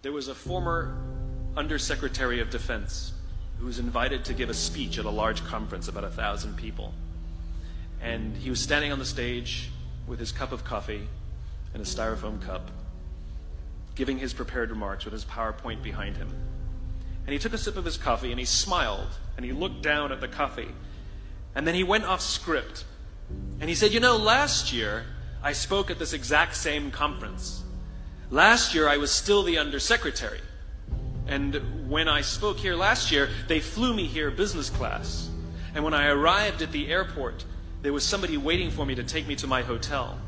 There was a former Undersecretary of Defense who was invited to give a speech at a large conference, about 1,000 people. And he was standing on the stage with his cup of coffee and a styrofoam cup, giving his prepared remarks with his PowerPoint behind him. And he took a sip of his coffee and he smiled and he looked down at the coffee. And then he went off script. And he said, you know, last year I spoke at this exact same conference. Last year I was still the Undersecretary. And when I spoke here last year, they flew me here business class. And when I arrived at the airport, there was somebody waiting for me to take me to my hotel.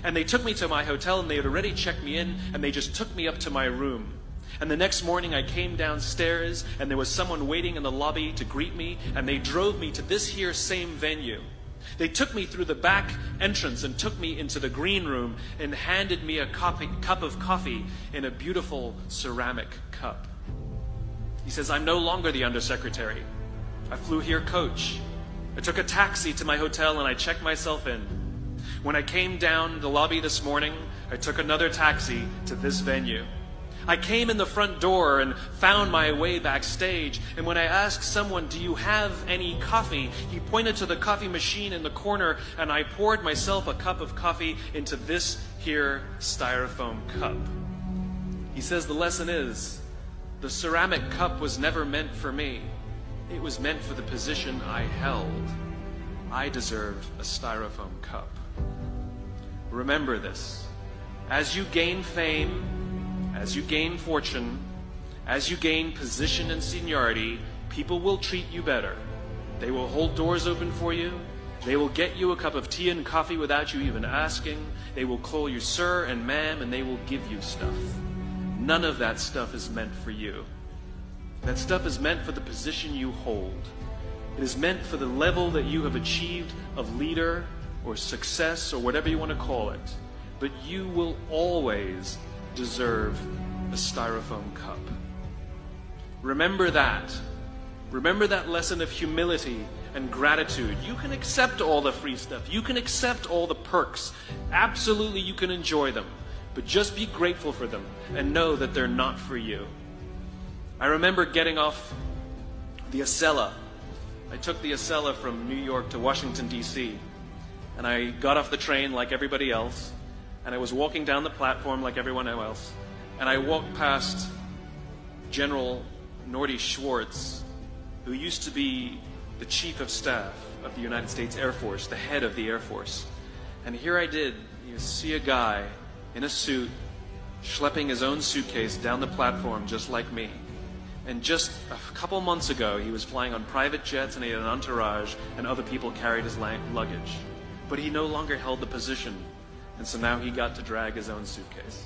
And they took me to my hotel and they had already checked me in and they just took me up to my room. And the next morning I came downstairs and there was someone waiting in the lobby to greet me and they drove me to this here same venue. They took me through the back entrance and took me into the green room and handed me a cup of coffee in a beautiful ceramic cup. He says, I'm no longer the Undersecretary. I flew here coach. I took a taxi to my hotel and I checked myself in. When I came down the lobby this morning, I took another taxi to this venue. I came in the front door and found my way backstage, and when I asked someone, do you have any coffee? He pointed to the coffee machine in the corner, and I poured myself a cup of coffee into this here styrofoam cup. He says the lesson is, the ceramic cup was never meant for me. It was meant for the position I held. I deserve a styrofoam cup. Remember this. As you gain fame, as you gain fortune, as you gain position and seniority, people will treat you better. They will hold doors open for you. They will get you a cup of tea and coffee without you even asking. They will call you sir and ma'am, and they will give you stuff. None of that stuff is meant for you. That stuff is meant for the position you hold. It is meant for the level that you have achieved of leader or success or whatever you want to call it. But you will always deserve a styrofoam cup. Remember that. Remember that lesson of humility and gratitude. You can accept all the free stuff. You can accept all the perks. Absolutely, you can enjoy them. But just be grateful for them and know that they're not for you. I remember getting off the Acela. I took the Acela from New York to Washington, D.C. And I got off the train like everybody else. And I was walking down the platform like everyone else. And I walked past General Norty Schwartz, who used to be the Chief of Staff of the United States Air Force, the head of the Air Force. And here I did, see a guy in a suit, schlepping his own suitcase down the platform just like me. And just a couple months ago, he was flying on private jets and he had an entourage and other people carried his luggage. But he no longer held the position. And so now he got to drag his own suitcase.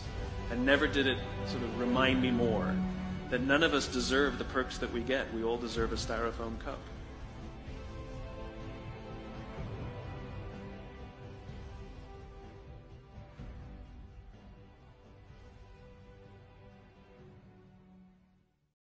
And never did it sort of remind me more that none of us deserve the perks that we get. We all deserve a styrofoam cup.